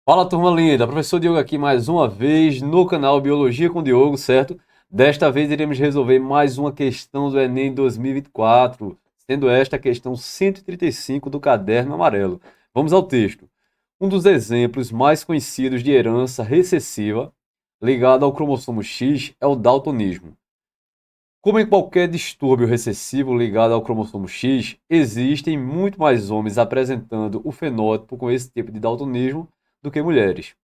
Fala, turma linda, professor Diogo aqui mais uma vez no canal Biologia com Diogo, certo? Desta vez iremos resolver mais uma questão do Enem 2024, sendo esta a questão 135 do caderno amarelo. Vamos ao texto. Um dos exemplos mais conhecidos de herança recessiva ligada ao cromossomo X é o daltonismo. Como em qualquer distúrbio recessivo ligado ao cromossomo X, existem muito mais homens apresentando o fenótipo com esse tipo de daltonismo do que mulheres.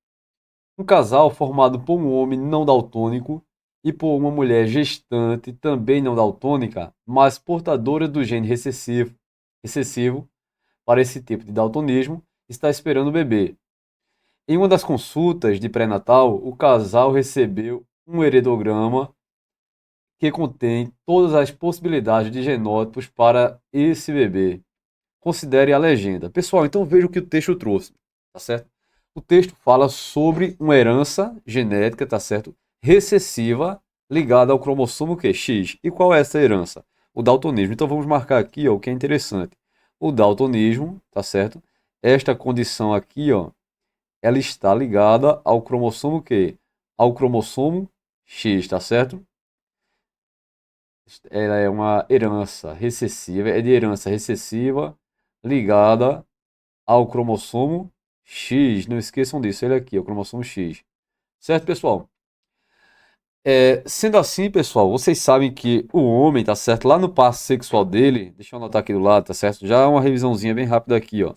Um casal formado por um homem não daltônico e por uma mulher gestante também não daltônica, mas portadora do gene recessivo para esse tipo de daltonismo, está esperando o bebê. Em uma das consultas de pré-natal, o casal recebeu um heredograma que contém todas as possibilidades de genótipos para esse bebê. Considere a legenda. Pessoal, então veja o que o texto trouxe, tá certo? O texto fala sobre uma herança genética, tá certo? Recessiva ligada ao cromossomo Q, X. E qual é essa herança? O daltonismo. Então vamos marcar aqui, ó, o que é interessante. O daltonismo, tá certo? Esta condição aqui, ó, ela está ligada ao cromossomo Q, ao cromossomo X, tá certo? Ela é uma herança recessiva, é de herança recessiva ligada ao cromossomo X. Não esqueçam disso, ele aqui, é o cromossomo X. Certo, pessoal? Sendo assim, pessoal, vocês sabem que o homem, tá certo? Lá no passo sexual dele, deixa eu anotar aqui do lado, tá certo? Já é uma revisãozinha bem rápida aqui, ó,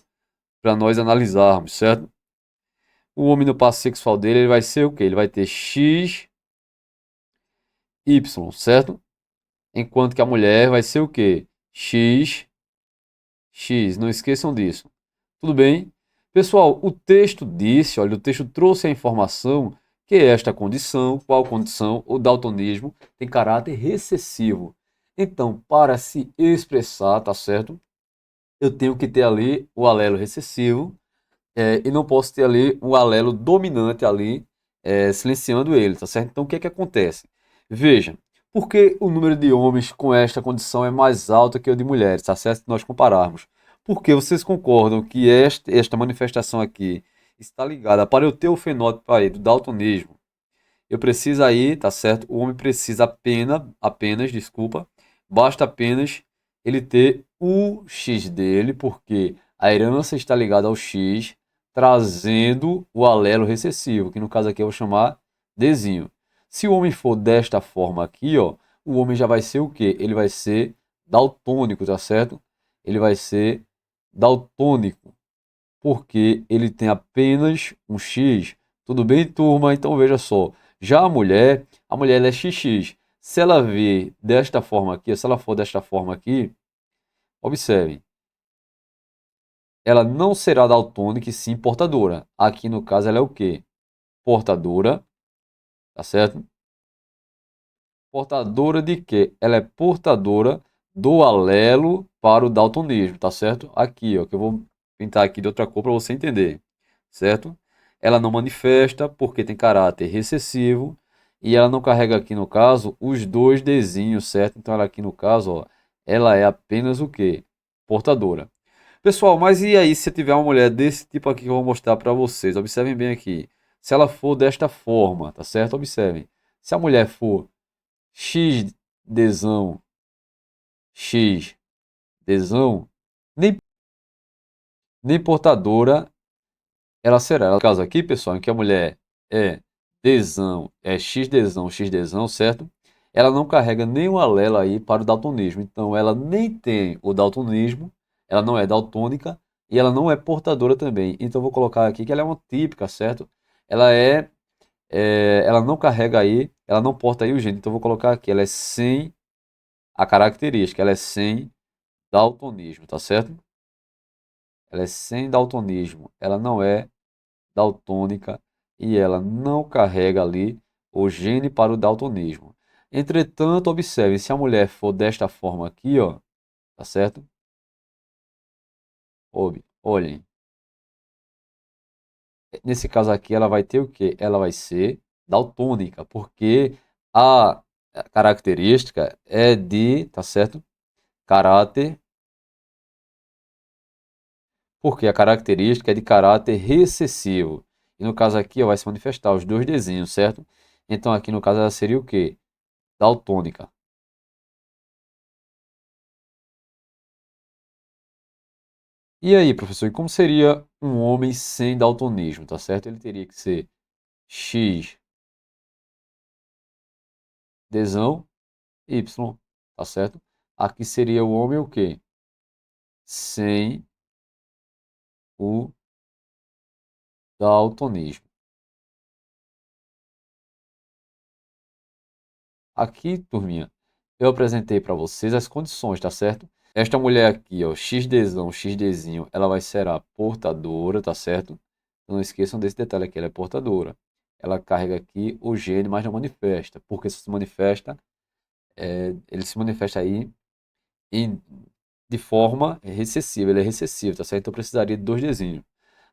para nós analisarmos, certo? O homem no passo sexual dele, ele vai ser o quê? Ele vai ter X, Y, certo? Enquanto que a mulher vai ser o quê? X, X. Não esqueçam disso. Tudo bem? Pessoal, o texto disse, olha, o texto trouxe a informação que esta condição, qual condição? O daltonismo tem caráter recessivo. Então, para se expressar, tá certo? Eu tenho que ter ali o alelo recessivo e não posso ter ali o alelo dominante ali silenciando ele, tá certo? Então, o que é que acontece? Veja, por que o número de homens com esta condição é mais alto que o de mulheres, tá certo? Se nós compararmos. Porque vocês concordam que esta manifestação aqui está ligada para eu ter o fenótipo aí do daltonismo. Eu preciso aí, tá certo? O homem precisa desculpa, basta apenas ele ter o X dele, porque a herança está ligada ao X, trazendo o alelo recessivo, que no caso aqui eu vou chamar Dzinho. Se o homem for desta forma aqui, ó, o homem já vai ser o quê? Ele vai ser daltônico, tá certo? Ele vai ser daltônico, porque ele tem apenas um X. Tudo bem, turma? Então veja só. Já a mulher ela é XX. Se ela vir desta forma aqui, se ela for desta forma aqui, observe, ela não será daltônica e sim portadora. Aqui no caso ela é o quê? Portadora, tá certo? Portadora de quê? Ela é portadora do alelo para o daltonismo, tá certo? Aqui, ó, que eu vou pintar aqui de outra cor para você entender, certo? Ela não manifesta porque tem caráter recessivo e ela não carrega aqui no caso os dois desenhos, certo? Então ela aqui no caso, ó, ela é apenas o quê? Portadora. Pessoal, mas e aí se eu tiver uma mulher desse tipo aqui que eu vou mostrar para vocês? Observem bem aqui. Se ela for desta forma, tá certo? Observem. Se a mulher for X desão, X desão, nem, nem portadora ela será. No caso aqui, pessoal, em que a mulher é desão, é X desão, certo? Ela não carrega nenhum alelo aí para o daltonismo. Então, ela nem tem o daltonismo, ela não é daltônica e ela não é portadora também. Então, eu vou colocar aqui que ela é uma típica, certo? Ela ela não carrega aí, ela não porta aí o gene. Então, eu vou colocar aqui, ela é sem a característica, ela é sem daltonismo, tá certo? Ela é sem daltonismo, ela não é daltônica e ela não carrega ali o gene para o daltonismo. Entretanto, observe, se a mulher for desta forma aqui, ó, tá certo? Olhem, nesse caso aqui ela vai ter o quê? Ela vai ser daltônica, porque a característica é de, tá certo? Caráter porque a característica é de caráter recessivo. E no caso aqui, ó, vai se manifestar os dois desenhos, certo? Então aqui no caso ela seria o quê? Daltônica. E aí, professor, e como seria um homem sem daltonismo, tá certo? Ele teria que ser X desão Y, tá certo? Aqui seria o homem o quê? Sem o daltonismo. Aqui, turminha, eu apresentei para vocês as condições, tá certo? Esta mulher aqui, ó, XDzão, XDzinho, ela vai ser a portadora, tá certo? Não esqueçam desse detalhe aqui, ela é portadora. Ela carrega aqui o gene, mas não manifesta. Porque se manifesta, ele se manifesta aí em, de forma recessiva, ele é recessivo, tá certo? Então precisaria de dois desenhos.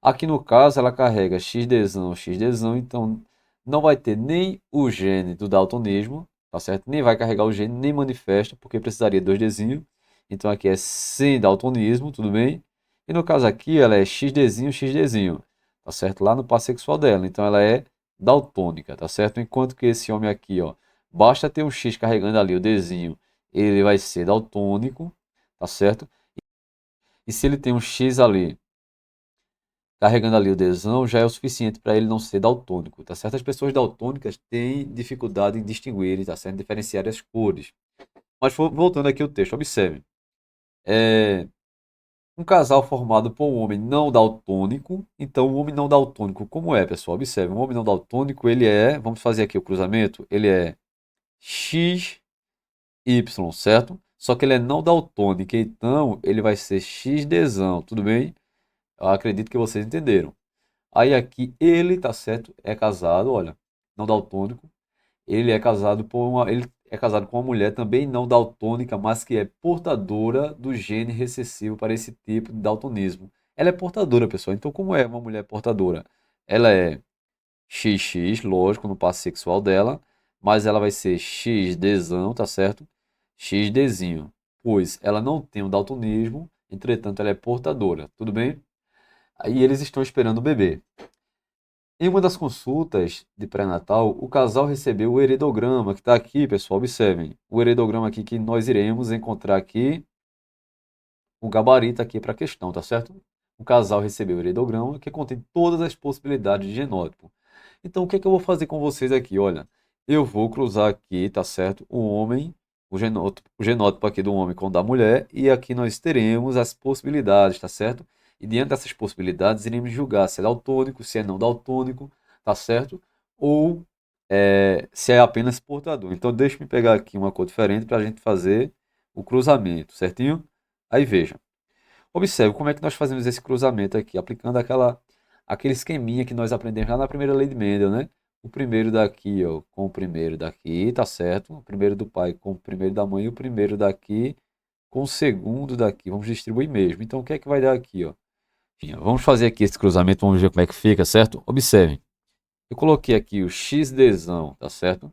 Aqui no caso, ela carrega XDzão, XDzão, então não vai ter nem o gene do daltonismo, tá certo? Nem vai carregar o gene, nem manifesta, porque precisaria de dois desenhos. Então aqui é sem daltonismo, tudo bem? E no caso aqui, ela é XDzinho, XDzinho, tá certo? Lá no par sexual dela, então ela é daltônica, tá certo? Enquanto que esse homem aqui, ó, basta ter um X carregando ali o Dzinho, ele vai ser daltônico, tá certo? E se ele tem um X ali carregando ali o Dzão, já é o suficiente para ele não ser daltônico, tá certo? As pessoas daltônicas têm dificuldade em distinguir, tá certo? Diferenciar as cores. Mas voltando aqui ao texto, observe. É um casal formado por um homem não daltônico. Então, o homem não daltônico, como é, pessoal? Observe, um homem não daltônico, ele é, vamos fazer aqui o cruzamento, ele é X Y, certo? Só que ele é não daltônico, então ele vai ser XDzão, tudo bem? Eu acredito que vocês entenderam. Aí aqui ele, tá certo, é casado, olha, não daltônico. Ele é casado ele é casado com uma mulher também não daltônica, mas que é portadora do gene recessivo para esse tipo de daltonismo. Ela é portadora, pessoal. Então, como é uma mulher portadora? Ela é XX, lógico, no passo sexual dela, mas ela vai ser XDzão, tá certo? XDzinho, pois ela não tem o daltonismo, entretanto ela é portadora, tudo bem? Aí eles estão esperando o bebê. Em uma das consultas de pré-natal, o casal recebeu o heredograma, que está aqui, pessoal, observem. O heredograma aqui que nós iremos encontrar aqui, o gabarito aqui para a questão, tá certo? O casal recebeu o heredograma que contém todas as possibilidades de genótipo. Então, o que é que eu vou fazer com vocês aqui? Olha, eu vou cruzar aqui, tá certo? O homem, o genótipo aqui do homem com o da mulher, e aqui nós teremos as possibilidades, tá certo? E diante dessas possibilidades, iremos julgar se é daltônico, se é não daltônico, tá certo? Ou se é apenas portador. Então, deixa eu pegar aqui uma cor diferente para a gente fazer o cruzamento, certinho? Aí veja. Observe como é que nós fazemos esse cruzamento aqui, aplicando aquele esqueminha que nós aprendemos lá na primeira lei de Mendel, né? O primeiro daqui, ó, com o primeiro daqui, tá certo? O primeiro do pai com o primeiro da mãe e o primeiro daqui com o segundo daqui. Vamos distribuir mesmo. Então, o que é que vai dar aqui, ó? Vamos fazer aqui esse cruzamento, vamos ver como é que fica, certo? Observem. Eu coloquei aqui o XDzão, tá certo?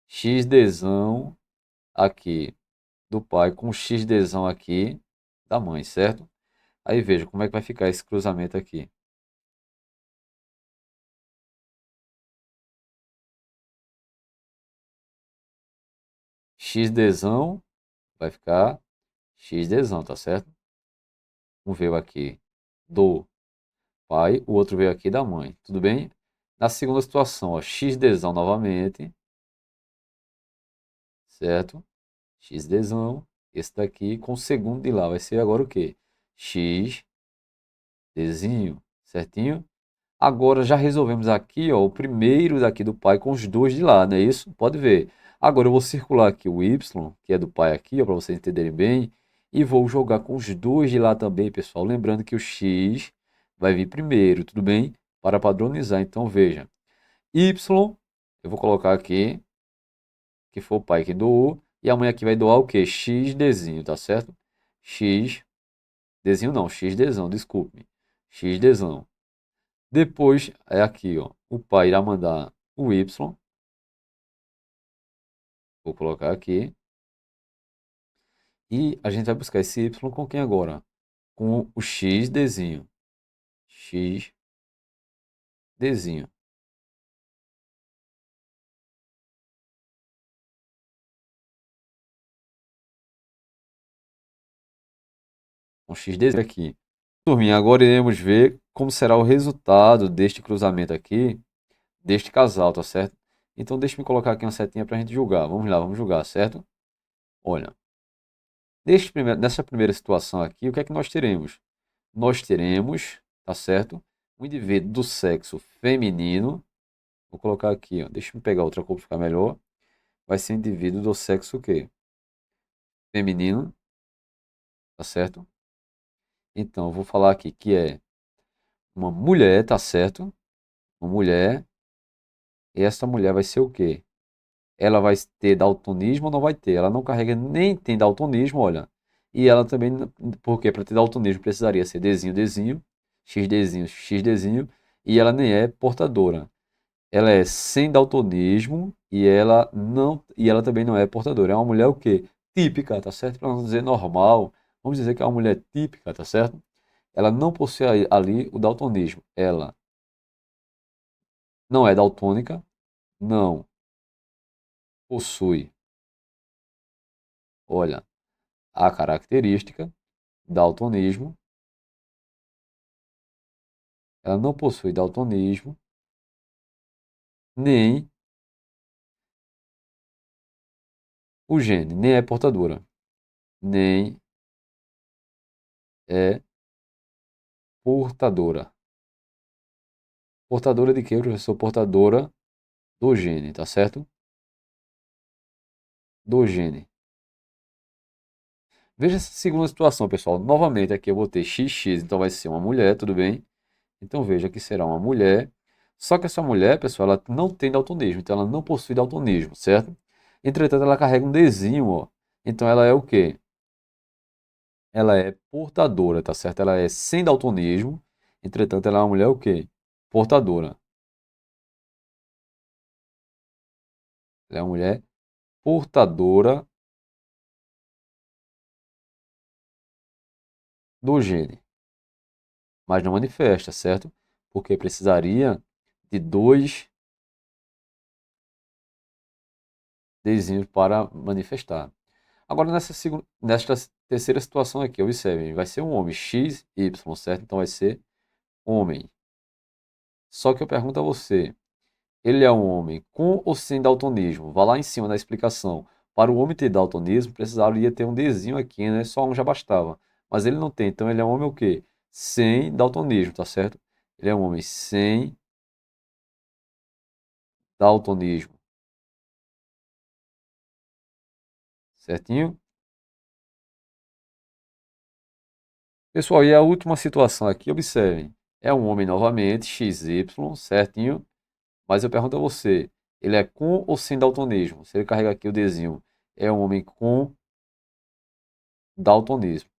XDzão aqui do pai com o XDzão aqui da mãe, certo? Aí veja como é que vai ficar esse cruzamento aqui. XDzão vai ficar XDzão, tá certo? Um veio aqui do pai, o outro veio aqui da mãe, tudo bem? Na segunda situação, ó, XDzão novamente, certo? XDzão, esse daqui com o segundo de lá vai ser agora o quê? XDzinho, certinho? Agora já resolvemos aqui, ó, o primeiro daqui do pai com os dois de lá, não é isso? Pode ver. Agora eu vou circular aqui o y, que é do pai aqui, ó, para vocês entenderem bem, e vou jogar com os dois de lá também, pessoal. Lembrando que o x vai vir primeiro, tudo bem? Para padronizar. Então veja, y, eu vou colocar aqui, que foi o pai que doou, e a mãe aqui vai doar o quê? XDzinho, tá certo? X, desenho não, XDzão, desculpe-me. XDzão. Depois é aqui, ó. O pai irá mandar o Y. Vou colocar aqui. E a gente vai buscar esse Y com quem agora? Com o XDzinho. XDzinho. Dzinho. Um x Dzinho aqui. Turminha, agora iremos ver como será o resultado deste cruzamento aqui, deste casal, tá certo? Então deixa eu colocar aqui uma setinha pra gente julgar. Vamos lá, vamos julgar, certo? Olha, nessa primeira situação aqui, o que é que nós teremos? Nós teremos, tá certo? Um indivíduo do sexo feminino. Vou colocar aqui, ó. Deixa eu pegar outra cor para ficar melhor. Vai ser um indivíduo do sexo o quê? Feminino, tá certo? Então, eu vou falar aqui que é uma mulher, tá certo? Uma mulher. E essa mulher vai ser o quê? Ela vai ter daltonismo ou não vai ter? Ela não carrega nem tem daltonismo, olha. E ela também, porque para ter daltonismo precisaria ser Dzinho, Dzinho, XDzinho, XDzinho, e ela nem é portadora. Ela é sem daltonismo e ela também não é portadora. É uma mulher o quê? Típica, tá certo? Para não dizer normal, vamos dizer que é uma mulher típica, tá certo? Ela não possui ali o daltonismo. Ela não é daltônica, não possui, olha, a característica daltonismo. Ela não possui daltonismo, nem o gene, nem é portadora, nem é portadora. Portadora de quê, professor? Portadora do gene, tá certo? Do gene. Veja essa segunda situação, pessoal. Novamente, aqui eu vou ter XX, então vai ser uma mulher, tudo bem? Então veja que será uma mulher. Só que essa mulher, pessoal, ela não tem daltonismo, então ela não possui daltonismo, certo? Entretanto, ela carrega um Dzinho, ó. Então ela é o quê? Ela é portadora, tá certo? Ela é sem daltonismo. Entretanto, ela é uma mulher o quê? Portadora. Ela é uma mulher portadora do gene, mas não manifesta, certo? Porque precisaria de dois desenhos para manifestar. Agora, nesta terceira situação aqui, observem, vai ser um homem X, Y, certo? Então vai ser homem. Só que eu pergunto a você, ele é um homem com ou sem daltonismo? Vá lá em cima na explicação. Para o homem ter daltonismo, precisaria ter um Dzinho aqui, né? Só um já bastava. Mas ele não tem, então ele é um homem o quê? Sem daltonismo, tá certo? Ele é um homem sem daltonismo, certinho? Pessoal, e a última situação aqui, observem. É um homem novamente, XY, certinho? Mas eu pergunto a você, ele é com ou sem daltonismo? Se ele carrega aqui o Dzinho, é um homem com daltonismo.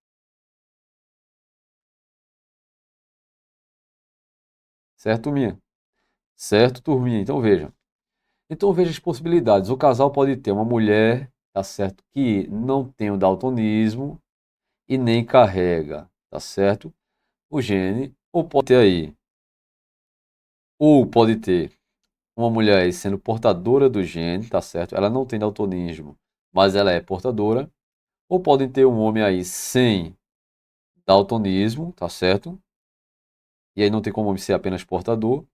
Certo, turminha? Certo, turminha? Então veja as possibilidades. O casal pode ter uma mulher, tá certo, que não tem o daltonismo e nem carrega, tá certo, o gene, ou pode ter uma mulher aí sendo portadora do gene, tá certo? Ela não tem daltonismo, mas ela é portadora. Ou podem ter um homem aí sem daltonismo, tá certo? E aí não tem como o homem ser apenas portador.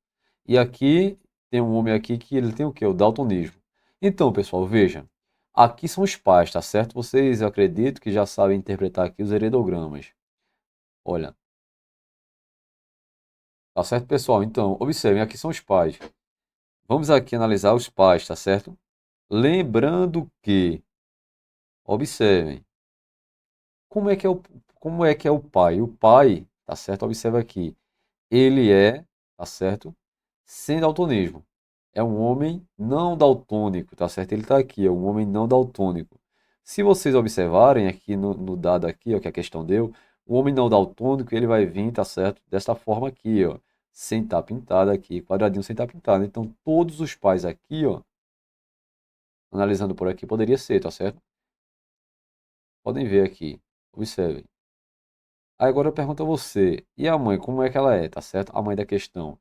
E aqui tem um homem aqui que ele tem o quê? O daltonismo. Então, pessoal, veja. Aqui são os pais, tá certo? Vocês, eu acredito que já sabem interpretar aqui os heredogramas. Olha, tá certo, pessoal? Então, observem, aqui são os pais. Vamos aqui analisar os pais, tá certo? Lembrando que, observem, como é que é como é que é o pai? O pai, tá certo? Observa aqui. Ele é, tá certo? Sem daltonismo. É um homem não daltônico, tá certo? Ele está aqui, é um homem não daltônico. Se vocês observarem aqui no dado aqui, ó, que a questão deu, o homem não daltônico, ele vai vir, tá certo? Desta forma aqui, ó, sem estar pintado aqui, quadradinho sem estar pintado. Então, todos os pais aqui, ó, analisando por aqui, poderia ser, tá certo? Podem ver aqui, observem. Aí agora eu pergunto a você, e a mãe, como é que ela é, tá certo? A mãe da questão.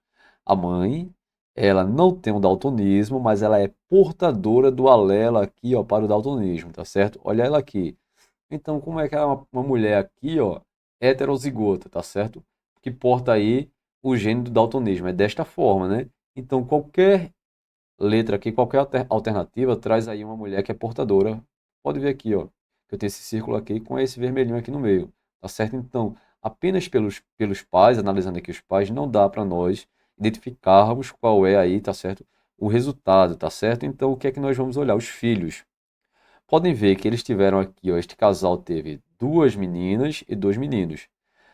A mãe, ela não tem o daltonismo, mas ela é portadora do alelo aqui, ó, para o daltonismo, tá certo? Olha ela aqui. Então, como é que é uma mulher aqui, ó, heterozigota, tá certo? Que porta aí o gene do daltonismo. É desta forma, né? Então, qualquer letra aqui, qualquer alternativa traz aí uma mulher que é portadora. Pode ver aqui, ó, que eu tenho esse círculo aqui com esse vermelhinho aqui no meio, tá certo? Então, apenas pelos pais, analisando aqui os pais, não dá para nós identificarmos qual é aí, tá certo? O resultado, tá certo? Então, o que é que nós vamos olhar? Os filhos. Podem ver que eles tiveram aqui, ó, este casal teve duas meninas e dois meninos.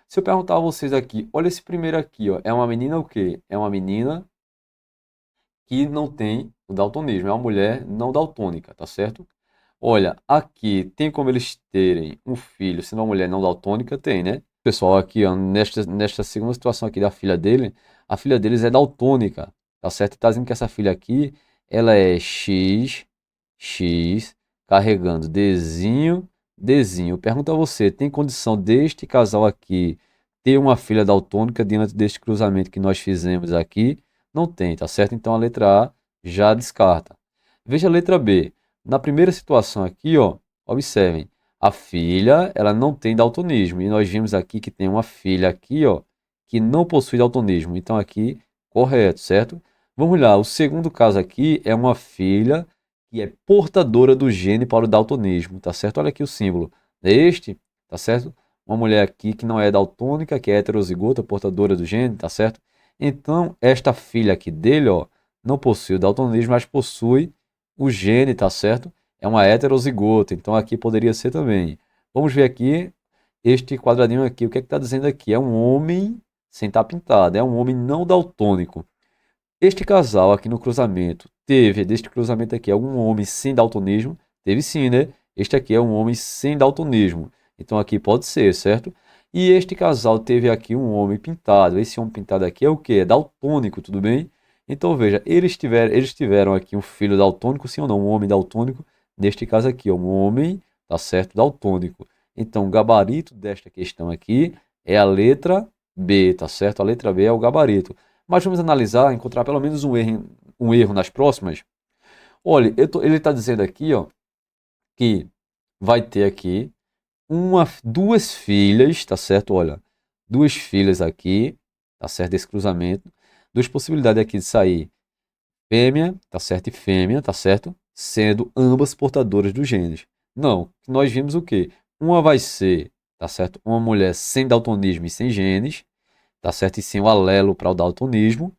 Se eu perguntar a vocês aqui, olha esse primeiro aqui, ó, é uma menina o quê? É uma menina que não tem o daltonismo, é uma mulher não daltônica, tá certo? Olha, aqui tem como eles terem um filho sendo uma mulher não daltônica? Tem, né? Pessoal, aqui, ó, nesta segunda situação aqui da filha dele, a filha deles é daltônica, tá certo? Tá dizendo que essa filha aqui, ela é X, carregando Dzinho, Dzinho. Pergunta a você, tem condição deste casal aqui ter uma filha daltônica diante deste cruzamento que nós fizemos aqui? Não tem, tá certo? Então a letra A já descarta. Veja a letra B. Na primeira situação aqui, ó, observem, a filha, ela não tem daltonismo. E nós vimos aqui que tem uma filha aqui, ó, que não possui daltonismo. Então aqui, correto, certo? Vamos lá, o segundo caso aqui é uma filha que é portadora do gene para o daltonismo, tá certo? Olha aqui o símbolo. Este, tá certo? Uma mulher aqui que não é daltônica, que é heterozigota, portadora do gene, tá certo? Então, esta filha aqui dele, ó, não possui o daltonismo, mas possui o gene, tá certo? É uma heterozigota, então aqui poderia ser também. Vamos ver aqui este quadradinho aqui. O que é que está dizendo aqui? É um homem sem estar pintado, é um homem não daltônico. Este casal aqui no cruzamento teve, deste cruzamento aqui, algum homem sem daltonismo? Teve sim, né? Este aqui é um homem sem daltonismo. Então aqui pode ser, certo? E este casal teve aqui um homem pintado. Esse homem pintado aqui é o quê? É daltônico, tudo bem? Então veja, eles tiveram aqui um filho daltônico, sim ou não? Um homem daltônico. Neste caso aqui, ó, um homem, tá certo? Daltônico. Então o gabarito desta questão aqui é a letra B, tá certo? A letra B é o gabarito. Mas vamos analisar, encontrar pelo menos um erro nas próximas. Olha, ele está dizendo aqui, ó, que vai ter aqui duas filhas, tá certo? Olha, duas filhas aqui, tá certo? Esse cruzamento. Duas possibilidades aqui de sair fêmea, tá certo? E fêmea, tá certo? Sendo ambas portadoras dos genes. Não, nós vimos o quê? Uma vai ser, tá certo? Uma mulher sem daltonismo e sem genes, tá certo? E sem o alelo para o daltonismo.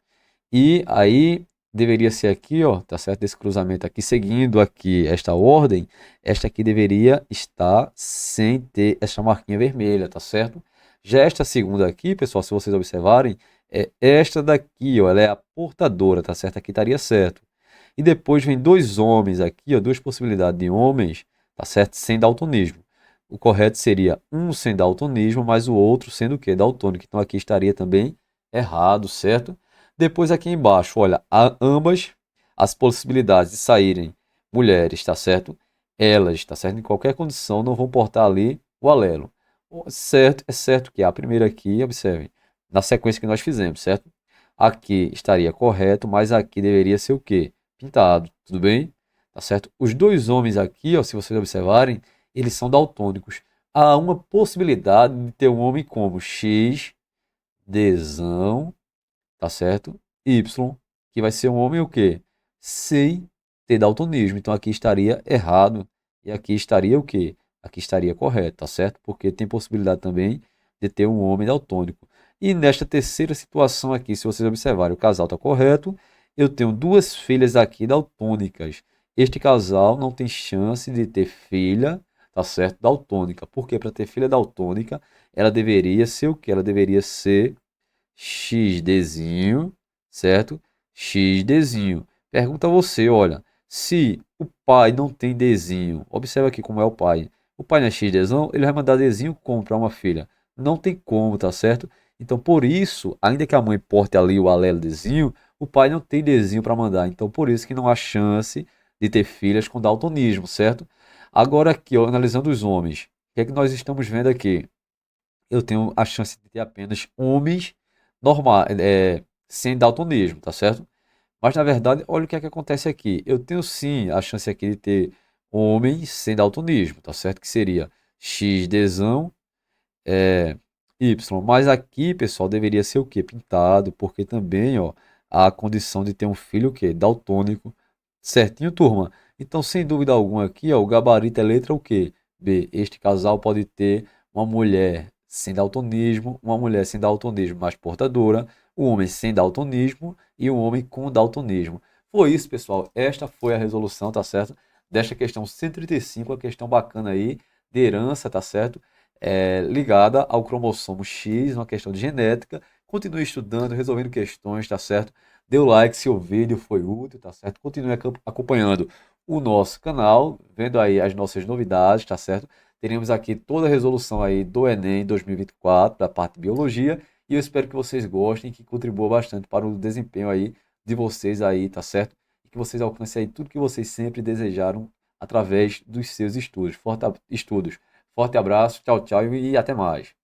E aí deveria ser aqui, ó, tá certo? Esse cruzamento aqui, seguindo aqui esta ordem, esta aqui deveria estar sem ter essa marquinha vermelha, tá certo? Já esta segunda aqui, pessoal, se vocês observarem, é esta daqui, ó, ela é a portadora, tá certo? Aqui estaria certo. E depois vem dois homens aqui, ó, duas possibilidades de homens, tá certo? Sem daltonismo. O correto seria um sem daltonismo, mas o outro sendo o quê? Daltônico. Então aqui estaria também errado, certo? Depois aqui embaixo, olha, ambas as possibilidades de saírem mulheres, tá certo? Elas, tá certo? Em qualquer condição não vão portar ali o alelo. Certo, é certo que a primeira aqui, observem, na sequência que nós fizemos, certo? Aqui estaria correto, mas aqui deveria ser o quê? Pintado, tudo bem? Tá certo? Os dois homens aqui, ó, se vocês observarem, eles são daltônicos. Há uma possibilidade de ter um homem como X, Dzão, tá certo? Y, que vai ser um homem o quê? Sem ter daltonismo. Então aqui estaria errado e aqui estaria o quê? Aqui estaria correto, tá certo? Porque tem possibilidade também de ter um homem daltônico. E nesta terceira situação aqui, se vocês observarem, o casal está correto. Eu tenho duas filhas aqui daltônicas. Este casal não tem chance de ter filha, tá certo? Daltônica. Porque para ter filha daltônica, ela deveria ser o quê? Ela deveria ser XDzinho, certo? XDzinho. Pergunta a você, olha, se o pai não tem Dzinho, observa aqui como é o pai. O pai não é XDzão, ele vai mandar Dzinho como para uma filha. Não tem como, tá certo? Então, por isso, ainda que a mãe porte ali o alelo Dzinho, o pai não tem Dzinho para mandar. Então, por isso que não há chance de ter filhas com daltonismo, certo? Agora aqui, ó, analisando os homens, o que é que nós estamos vendo aqui? Eu tenho a chance de ter apenas homens normais, sem daltonismo, tá certo? Mas na verdade, olha o que é que acontece aqui. Eu tenho sim a chance aqui de ter homem sem daltonismo, tá certo? Que seria X desão Y. Mas aqui, pessoal, deveria ser o quê? Pintado, porque também, ó, há a condição de ter um filho o quê? Daltônico. Certinho, turma? Então, sem dúvida alguma aqui, ó, o gabarito é letra o quê? B. Este casal pode ter uma mulher sem daltonismo, uma mulher sem daltonismo, mas portadora, um homem sem daltonismo e um homem com daltonismo. Foi isso, pessoal. Esta foi a resolução, tá certo? Desta questão 135, a questão bacana aí de herança, tá certo? Ligada ao cromossomo X, uma questão de genética. Continue estudando, resolvendo questões, tá certo? Dê o like se o vídeo foi útil, tá certo? Continue acompanhando o nosso canal, vendo aí as nossas novidades, tá certo? Teremos aqui toda a resolução aí do Enem 2024, da parte de biologia, e eu espero que vocês gostem, que contribua bastante para o desempenho aí de vocês aí, tá certo? E que vocês alcancem aí tudo que vocês sempre desejaram através dos seus estudos. Forte abraço, tchau, tchau e até mais.